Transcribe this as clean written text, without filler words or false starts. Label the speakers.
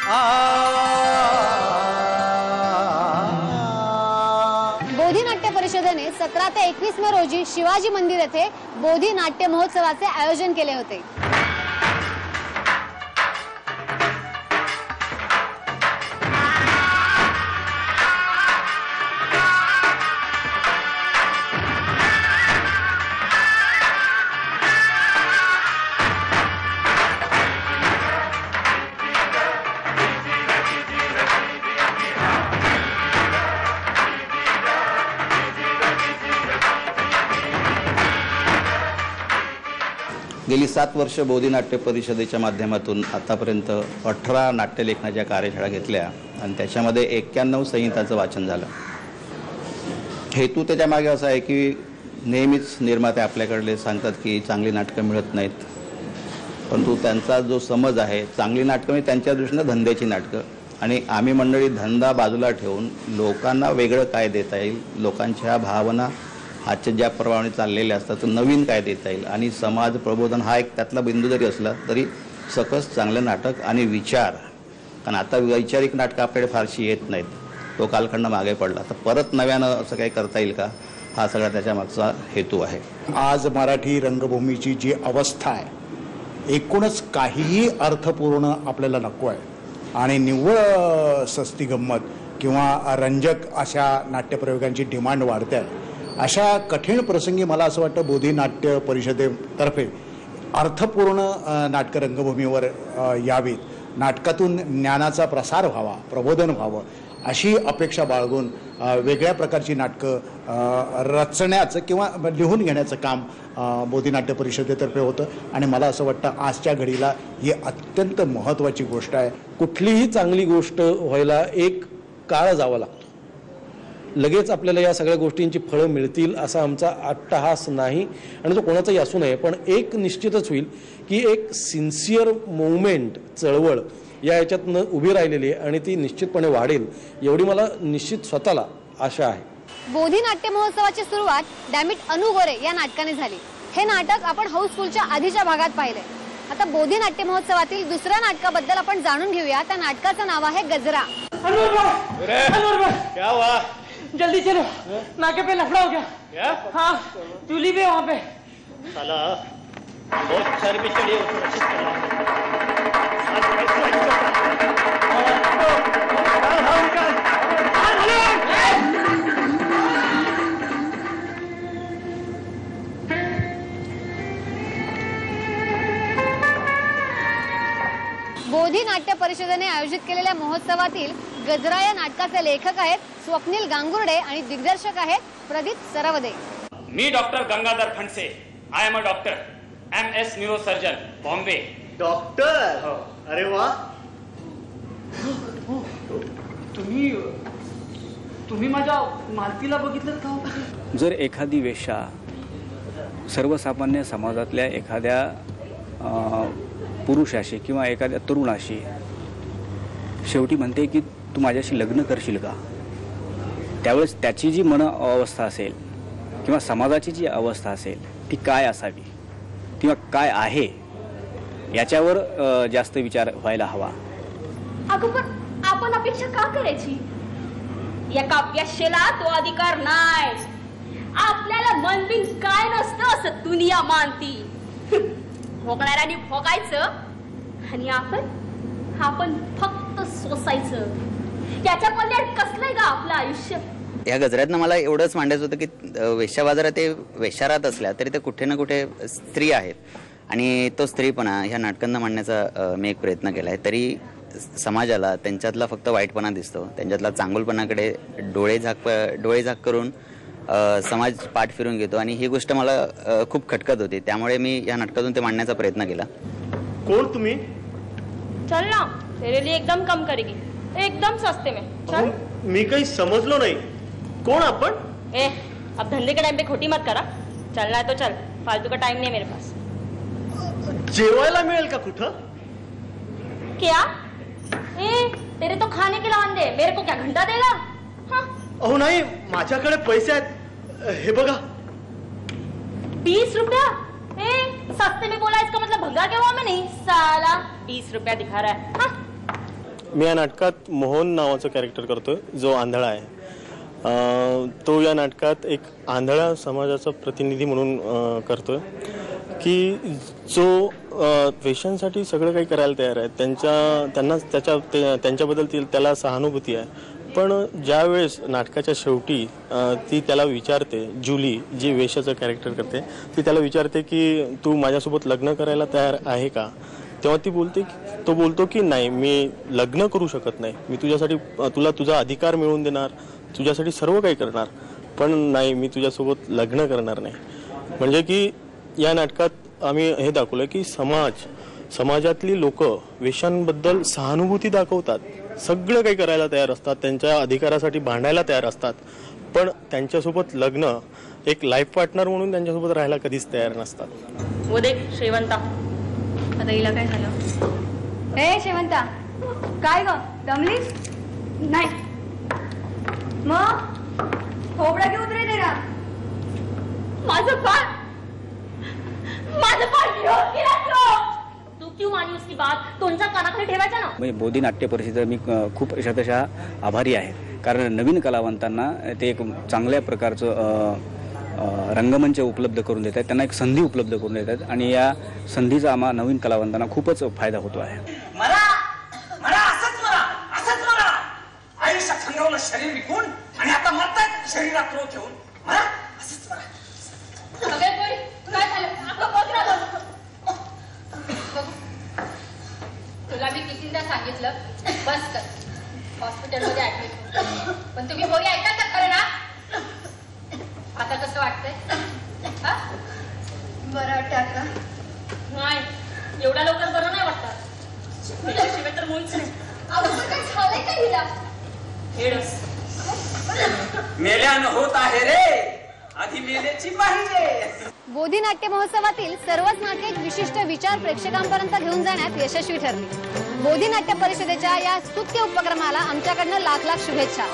Speaker 1: बोधी नाट्य परिषदेने 17 ते 21 मे रोजी शिवाजी मंदिर येथे बोधी नाट्य महोत्सवाचे आयोजन केले होते।
Speaker 2: गेली 7 वर्ष बोधी नाट्य परिषदेच्या माध्यमातून आतापर्यंत 18 नाट्यलेखनाच्या कार्यशाळा घेतल्या आणि त्याच्यामध्ये 91 संहिताचं वाचन झालं। हेतू त्याच्या मागे असा आहे की नेहमीच निर्माते आपल्याकडले सांगतात की चांगली नाटकं मिळत नाहीत, परंतु त्यांचा जो समज आहे चांगली नाटकं म्हणजे त्यांच्या दृष्टीनं धंद्याची नाटकं, आणि आम्ही मंडळी धंदा बाजूला ठेवून लोकांना वेगळं काय देता येईल, लोकांच्या भावना आजच्या ज्या प्रमाणे चाललेले असतात तर नवीन काय देता येईल, आणि समाज प्रबोधन हा एक त्यातला बिंदू जरी असला तरी सकस चांगलं नाटक आणि विचार, कारण आता वैचारिक नाटकं आपल्याकडे फारशी येत नाहीत, तो कालखंड मागे पडला, तर परत नव्यानं असं काही करता येईल का, हा सगळा त्याच्या मागचा हेतू आहे।
Speaker 3: आज मराठी रंगभूमीची जी अवस्था आहे एकूणच काहीही अर्थपूर्ण आपल्याला नको आहे, आणि निव्वळ सस्ती गंमत किंवा रंजक अशा नाट्यप्रयोगांची डिमांड वाढते आहे। अशा कठीण प्रसंगी मला असं वाटतं बोधी नाट्य परिषदेतर्फे अर्थपूर्ण नाटकं रंगभूमीवर यावीत, नाटकातून ज्ञानाचा प्रसार व्हावा, प्रबोधन व्हावं अशी अपेक्षा बाळगून वेगळ्या प्रकारची नाटकं रचण्याचं किंवा लिहून घेण्याचं काम बोधी नाट्य परिषदेतर्फे होतं, आणि मला असं वाटतं आजच्या घडीला ही अत्यंत महत्त्वाची गोष्ट आहे।
Speaker 4: कुठलीही चांगली गोष्ट व्हायला एक काळ जावा लागतो, लगेच आपल्याला या सगळ्या गोष्टींची फळं मिळतील असा आमचा अट्टहास नाही, आणि तो कोणाचाही असू नये, पण एक निश्चितच होईल की एक सिन्सिअर मूवमेंट, चळवळ या याच्यातनं उभी राहिलेली आहे आणि ती निश्चितपणे वाढेल एवढी मला निश्चित स्वतःला आशा आहे।
Speaker 1: बोधी नाट्य महोत्सवाची सुरुवात डॅमिट अनु गोरे या नाटकाने झाली। हे नाटक आपण हाऊसफुलच्या आधीच्या भागात पाहिले। आता बोधी नाट्य महोत्सवातील दुसऱ्या नाटकाबद्दल आपण जाणून घेऊया। त्या नाटकाचं नाव आहे गजरा।
Speaker 5: क्या हुआ?
Speaker 6: जल्दी चलो, नाके पे लफड़ा हो गया।
Speaker 5: क्या?
Speaker 6: हाँ, ट्यूलिप है वहाँ पे।
Speaker 5: साला बहुत सर पे चढ़ी
Speaker 1: बोधी नाट्य परिषदेने आयोजित केलेल्या महोत्सवातील गजरा या नाटकाचे लेखक आहेत स्वप्नील गांगुर्डे आणि दिग्दर्शक आहेत प्रदीप सरवदे।
Speaker 7: मी doctor Gangadhar Khandse, I am a doctor, MS neurosurgeon, Bombay.
Speaker 5: Doctor? अरे वाह,
Speaker 6: तुम्ही माझ्या मालतीला बघितलं का?
Speaker 8: जर एखादी वेश्या सर्वसामान्य समाजातल्या एखाद्या पुरुषाशी किंवा एखाद्या तरुणाशी शेवटी म्हणते की तू माझ्याशी लग्न करशील का, त्यावेळेस त्याची जी मन अवस्था असेल किंवा समाजाची जी अवस्था असेल ती काय असावी किंवा काय आहे याच्यावर जास्त विचार व्हायला हवा।
Speaker 9: अगं पण आपण अपेक्षा का करायची? या काव्याशेला तो अधिकार नाही। आपल्याला मनबिन काय नसतं असं दुनिया मानती। भोगणाऱ्याने भोगायचं आणि आपण फक्त सोसायचं। याच्या पल्ल्यात कसलंय का आपलं आयुष्य?
Speaker 10: या गजऱ्यातनं मला एवढंच मांडायचं होतं की वेश्या बाजारात ते वेश्यारात असल्या तरी ते कुठे ना कुठे स्त्री आहेत, आणि तो स्त्रीपणा ह्या नाटकांना मांडण्याचा मी एक प्रयत्न केला आहे। तरी समाजाला त्यांच्यातला फक्त वाईटपणा दिसतो, त्यांच्यातला चांगुलपणाकडे डोळे झाक करून समाज पाठ फिरून घेतो, आणि ही गोष्ट मला खूप खटकत होती, त्यामुळे मी या नाटकातून ते मांडण्याचा प्रयत्न केला।
Speaker 5: कोण तुम्ही?
Speaker 9: चल ना, तेरे लिए एकदम कम करेगी, एकदम सस्ते में। चल।
Speaker 5: मी काही समजलो नाही, कोण आपण?
Speaker 9: अब धंधे के टाइम पे खोटी मत करा, चलना है तो चल, फालतू का टाइम नहीं मेरे पास।
Speaker 5: जेवायला मिळेल का कुठं?
Speaker 9: क्या? तेरे तो खाने के लावन दे, मेरे को क्या घंटा देगा? हाँ?
Speaker 5: अहो नाही, माझ्याकडे पैसे आहेत, हे बघा।
Speaker 9: 20 रुपया? सस्ते में बोला इसका मतलब भंगा क्या हुआ? मैं नहीं साला 20 रुपया दिखा रहा है। हाँ?
Speaker 5: मी या नाटकात मोहन नावाचं कॅरेक्टर करतोय, जो आंधळा आहे. तो या नाटकात एक आंधळा समाजाचा प्रतिनिधी म्हणून करतोय, की जो वेश्यांसाठी सगळं काही करायला तयार आहे. त्यांच्याबद्दल त्याला सहानुभूती आहे. पण ज्या वेळेस नाटकाच्या शेवटी ती त्याला विचारते, जुली जी वेश्याचं कॅरेक्टर करते, ती त्याला विचारते की तू माझ्यासोबत लग्न करायला तयार आहे का, तेव्हा तो बोलतो की नाही, मी लग्न करू शकत नाही. मी तुझ्यासाठी तुला तुझा अधिकार मिळवून देणार, तुझ्यासाठी सर्व काही करणार, पण नाही, मी तुझ्यासोबत लग्न करणार नाही. म्हणजे की या नाटकात आम्ही हे दाखवलं की समाजातली लोक वेश्यांबद्दल सहानुभूती दाखवतात, सगळं काही करायला तयार असतात, त्यांच्या अधिकारासाठी भांडायला तयार असतात, पण त्यांच्यासोबत लग्न एक लाईफ पार्टनर म्हणून त्यांच्यासोबत राहायला कधीच तयार नसतात.
Speaker 9: वो देख शेवंता, आता हिला काय झालं?
Speaker 1: हे शेवंता, काय ग दमलीस?
Speaker 9: नाही,
Speaker 1: मग खोबडा घेऊन रे तेरा.
Speaker 9: माझं पाय घेऊन गेला तो. तू क्यों मानी उसकी बात? तोंडचा कानाखाली ठेवायचा ना.
Speaker 8: म्हणजे बोधी नाट्य परिषदेचा मी खूप शतशः आभारी आहे, कारण नवीन कलावंतांना ते एक चांगल्या प्रकारचं रंगमंच उपलब्ध करून देत आहेत, त्यांना एक संधी उपलब्ध करून देत आहेत, आणि या संधीचा आम्हा नवीन कलावंतांना खूपच फायदा होतो आहे.
Speaker 11: आयुष्यात खंडवलं शरीर विकून आणि आता मरतायत शरीरात रोग घेऊन. असंच मरा.
Speaker 9: काय झालं? तुला मी कितीदा सांगितलं बस कर, हॉस्पिटलमध्ये ऍडमिट, पण तुम्ही बोली ऐकाल तर खरं ना? आता कसं वाटतंय?
Speaker 1: बरं वाटतं आता.
Speaker 9: नाही, एवढ्या लवकर बरं नाही वाटत. त्याच्याशिवाय तर मुळीच नाही. काय झालंय का हिला? हेडस
Speaker 11: मेल्यानं होत आहे रे, आधी मेल्याची पाहिजे.
Speaker 1: बोधी नाट्य महोत्सवातील सर्वच नाटके एक विशिष्ट विचार प्रेक्षकांपर्यंत घेऊन जाण्यात यशस्वी ठरली. बोधी नाट्य परिषदेच्या या स्तुत्य उपक्रमाला आमच्याकडनं लाख लाख शुभेच्छा.